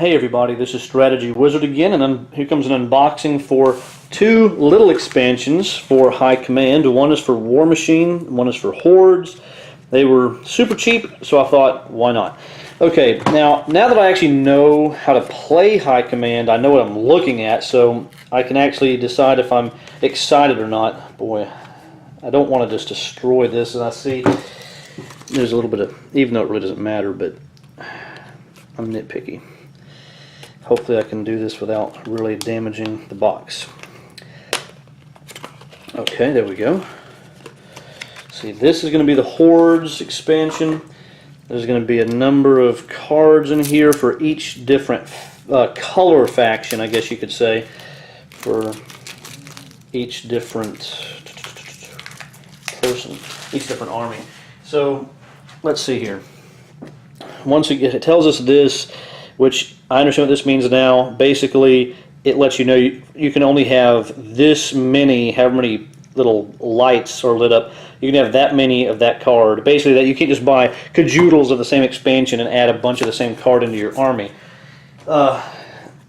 Hey everybody, this is Strategywizard again, and here comes an unboxing for two little expansions for High Command. One is for Warmachine, one is for Hordes. They were super cheap, so I thought, why not? Okay, now that I actually know how to play High Command, I know what I'm looking at, so I can actually decide if I'm excited or not. Boy, I don't want to just destroy this, and I see there's a little bit of, even though it really doesn't matter, but I'm nitpicky. Hopefully I can do this without really damaging the box. Okay, there we go. See, this is going to be the Hordes expansion. There's going to be a number of cards in here for each different color faction, I guess you could say, for each different person, each different army. So, let's see here. Once again, it tells us this, which I understand what this means now. Basically, it lets you know you can only have this many, however many little lights are lit up, you can have that many of that card. Basically, that you can't just buy cajoodles of the same expansion and add a bunch of the same card into your army. I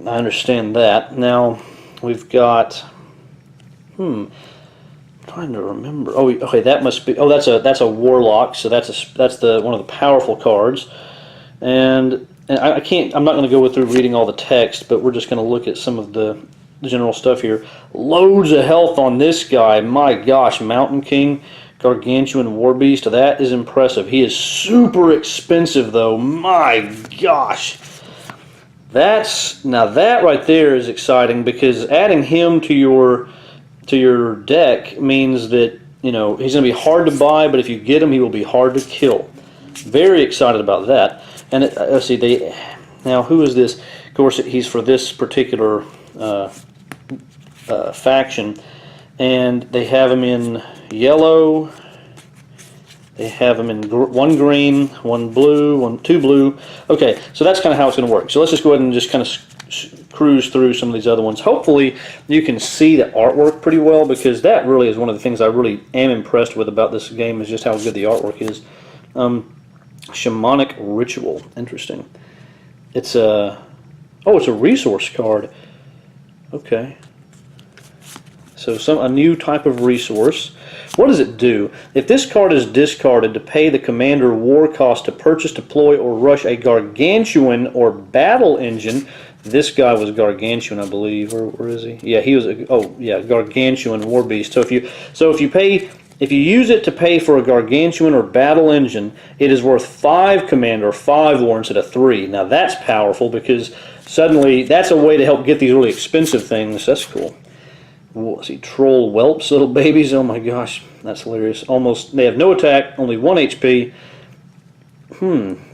understand that. Now, we've got, I'm trying to remember. Oh, okay, that must be, oh, that's a warlock, so that's one of the powerful cards. And I'm not going to go through reading all the text, but we're just going to look at some of the general stuff here. Loads of health on this guy. My gosh, Mountain King, Gargantuan War Beast. That is impressive. He is super expensive, though. My gosh. Now that right there is exciting, because adding him to your deck means that, you know, he's going to be hard to buy, but if you get him, he will be hard to kill. Very excited about that. And let's see, now who is this? Of course, he's for this particular faction, and they have him in yellow. They have him in one green, one blue, two blue. Okay, so that's kind of how it's going to work. So let's just go ahead and just kind of cruise through some of these other ones. Hopefully, you can see the artwork pretty well, because that really is one of the things I really am impressed with about this game, is just how good the artwork is. Shamanic Ritual. Interesting. It's a resource card. Okay. So a new type of resource. What does it do? If this card is discarded, to pay the commander war cost to purchase, deploy, or rush a Gargantuan or battle engine. This guy was Gargantuan, I believe. Where is he? Yeah, he was. Gargantuan War Beast. If you use it to pay for a Gargantuan or battle engine, it is worth 5 command or 5 war instead of 3. Now that's powerful, because suddenly that's a way to help get these really expensive things. That's cool. Let's see, troll whelps, little babies. Oh my gosh, that's hilarious. They have no attack, only 1 HP.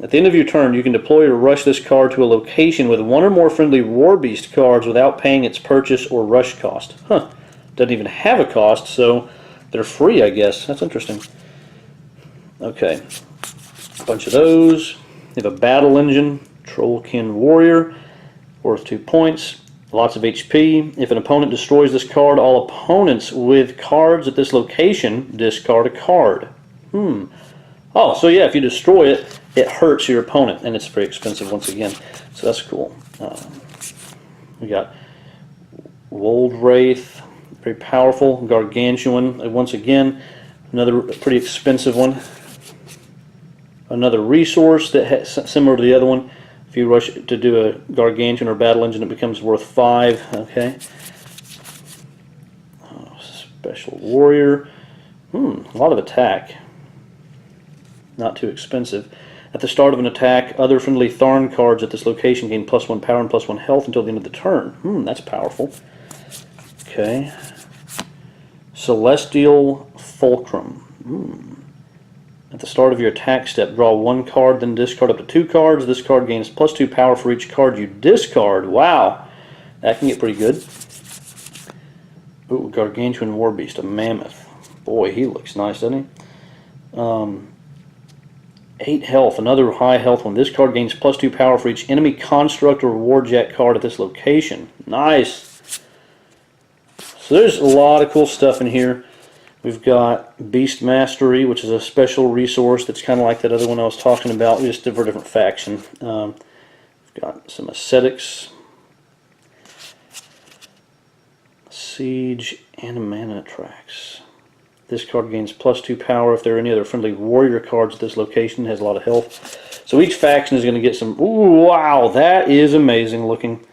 At the end of your turn, you can deploy or rush this card to a location with 1 or more friendly War Beast cards without paying its purchase or rush cost. Doesn't even have a cost, so they're free, I guess. That's interesting. Okay. A bunch of those. You have a battle engine, Trollkin Warrior, worth 2 points. Lots of HP. If an opponent destroys this card, all opponents with cards at this location discard a card. Oh, so yeah, if you destroy it, it hurts your opponent, and it's very expensive once again. So that's cool. We got Wold Wraith. Very powerful. Gargantuan, once again, another pretty expensive one. Another resource that has, similar to the other one. If you rush to do a Gargantuan or battle engine, it becomes worth 5. Okay. Special warrior. A lot of attack. Not too expensive. At the start of an attack, other friendly Tharn cards at this location gain +1 power and +1 health until the end of the turn. That's powerful. Okay. Celestial Fulcrum. At the start of your attack step, draw 1 card, then discard up to 2 cards. This card gains +2 power for each card you discard. Wow. That can get pretty good. Ooh, Gargantuan War Beast, a mammoth. Boy, he looks nice, doesn't he? 8 health, another high health one. This card gains +2 power for each enemy construct or warjack card at this location. Nice. So there's a lot of cool stuff in here. We've got Beast Mastery, which is a special resource that's kind of like that other one I was talking about, just for a different faction. We've Got some ascetics, siege, and mana tracks. This card gains +2 power if there are any other friendly warrior cards at this location. It has a lot of health. So each faction is going to get some... Ooh, wow, that is amazing looking.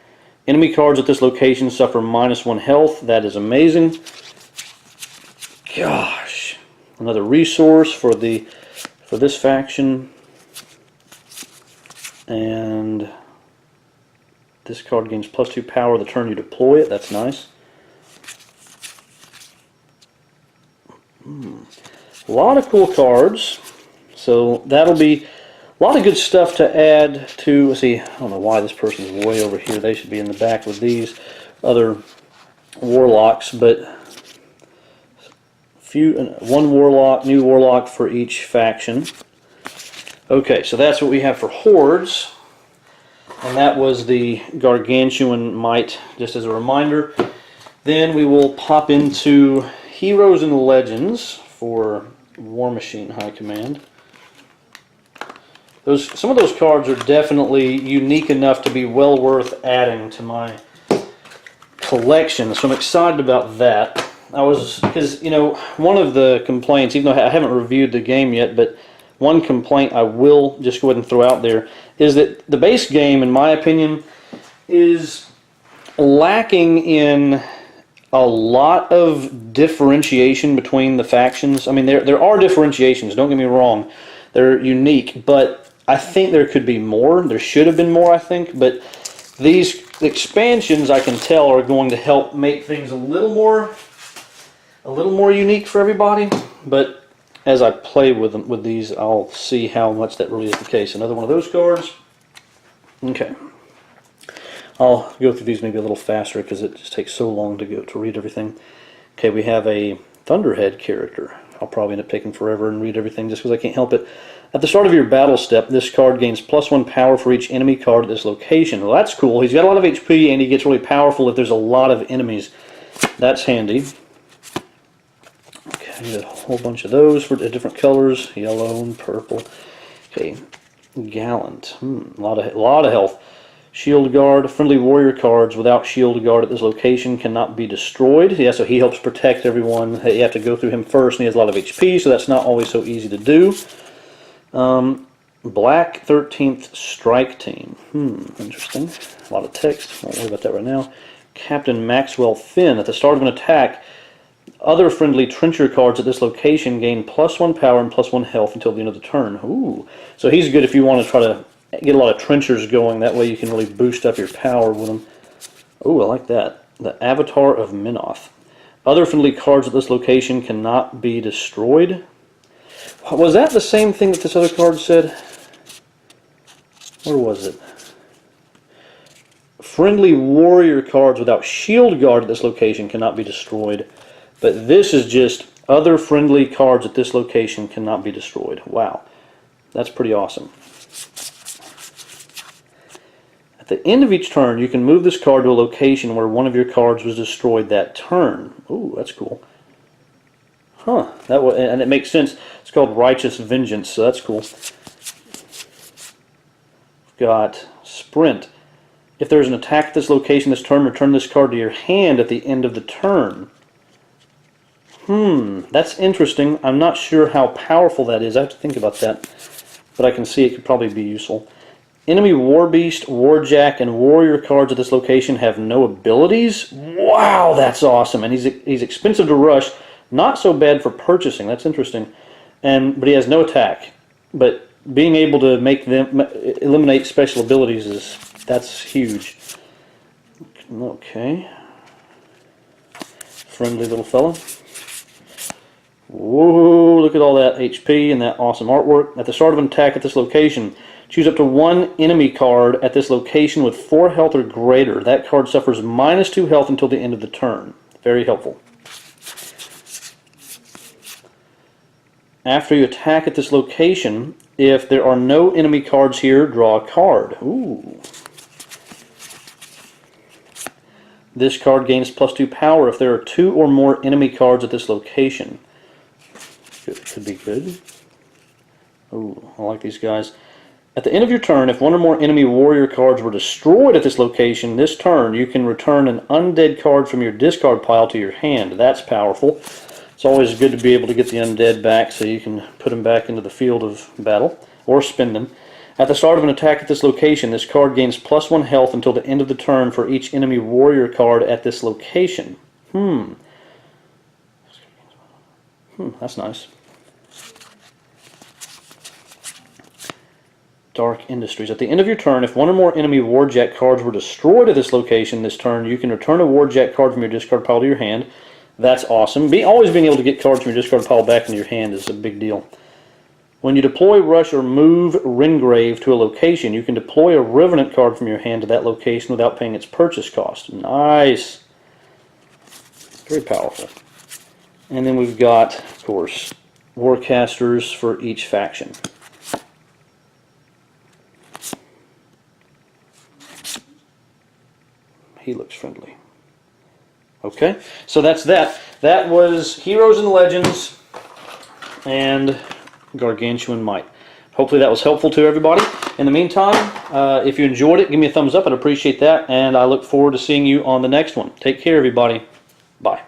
Enemy cards at this location suffer -1 health. That is amazing. Gosh. Another resource for this faction. And this card gains +2 power the turn you deploy it. That's nice. A lot of cool cards, so that'll be a lot of good stuff to add to. Let's see, I don't know why this person's way over here. They should be in the back with these other warlocks, but one warlock, new warlock for each faction. Okay, so that's what we have for Hordes, and that was the Gargantuan Might, just as a reminder. Then we will pop into Heroes and Legends for Warmachine High Command. Some of those cards are definitely unique enough to be well worth adding to my collection, so I'm excited about that. Because, you know, one of the complaints, even though I haven't reviewed the game yet, but one complaint I will just go ahead and throw out there is that the base game, in my opinion, is lacking in a lot of differentiation between the factions. I mean, there are differentiations, don't get me wrong. They're unique, but I think there could be more. There should have been more, I think, but these expansions, I can tell, are going to help make things a little more unique for everybody. But as I play with these, I'll see how much that really is the case. Another one of those cards. Okay. I'll go through these maybe a little faster because it just takes so long to read everything. Okay, we have a Thunderhead character. I'll probably end up taking forever and read everything just because I can't help it. At the start of your battle step, this card gains +1 power for each enemy card at this location. Well, that's cool. He's got a lot of HP and he gets really powerful if there's a lot of enemies. That's handy. Okay, a whole bunch of those for different colors, yellow and purple. Okay, Gallant. A lot of health. Shield Guard. Friendly warrior cards without Shield Guard at this location cannot be destroyed. Yeah, so he helps protect everyone. You have to go through him first, and he has a lot of HP, so that's not always so easy to do. Black 13th Strike Team. Interesting. A lot of text. Won't worry about that right now. Captain Maxwell Finn. At the start of an attack, other friendly trencher cards at this location gain +1 power and +1 health until the end of the turn. Ooh. So he's good if you want to try to get a lot of trenchers going. That way you can really boost up your power with them. Ooh, I like that. The Avatar of Minoth. Other friendly cards at this location cannot be destroyed. Was that the same thing that this other card said? Where was it? Friendly warrior cards without Shield Guard at this location cannot be destroyed. But this is just other friendly cards at this location cannot be destroyed. Wow. That's pretty awesome. At the end of each turn, you can move this card to a location where one of your cards was destroyed that turn. Ooh, that's cool. Huh. And it makes sense. It's called Righteous Vengeance, so that's cool. We've got Sprint. If there's an attack at this location this turn, return this card to your hand at the end of the turn. That's interesting. I'm not sure how powerful that is. I have to think about that. But I can see it could probably be useful. Enemy Warbeast, Warjack, and Warrior cards at this location have no abilities. Wow, that's awesome. And he's expensive to rush. Not so bad for purchasing. That's interesting. But he has no attack. But being able to make them eliminate special abilities that's huge. Okay. Friendly little fella. Whoa, look at all that HP and that awesome artwork. At the start of an attack at this location, choose up to one enemy card at this location with 4 health or greater. That card suffers -2 health until the end of the turn. Very helpful. After you attack at this location, if there are no enemy cards here, draw a card. Ooh. This card gains +2 power if there are 2 or more enemy cards at this location. Could be good. Ooh, I like these guys. At the end of your turn, if one or more enemy warrior cards were destroyed at this location this turn, you can return an undead card from your discard pile to your hand. That's powerful. It's always good to be able to get the undead back so you can put them back into the field of battle, or spend them. At the start of an attack at this location, this card gains +1 health until the end of the turn for each enemy warrior card at this location. That's nice. Dark Industries. At the end of your turn, if one or more enemy Warjack cards were destroyed at this location this turn, you can return a Warjack card from your discard pile to your hand. That's awesome. Always being able to get cards from your discard pile back into your hand is a big deal. When you deploy, rush, or move Ringrave to a location, you can deploy a Revenant card from your hand to that location without paying its purchase cost. Nice. Very powerful. And then we've got, of course, Warcasters for each faction. He looks friendly. Okay, so that's that. That was Heroes and Legends and Gargantuan Might. Hopefully that was helpful to everybody. In the meantime, if you enjoyed it, give me a thumbs up. I'd appreciate that. And I look forward to seeing you on the next one. Take care, everybody. Bye.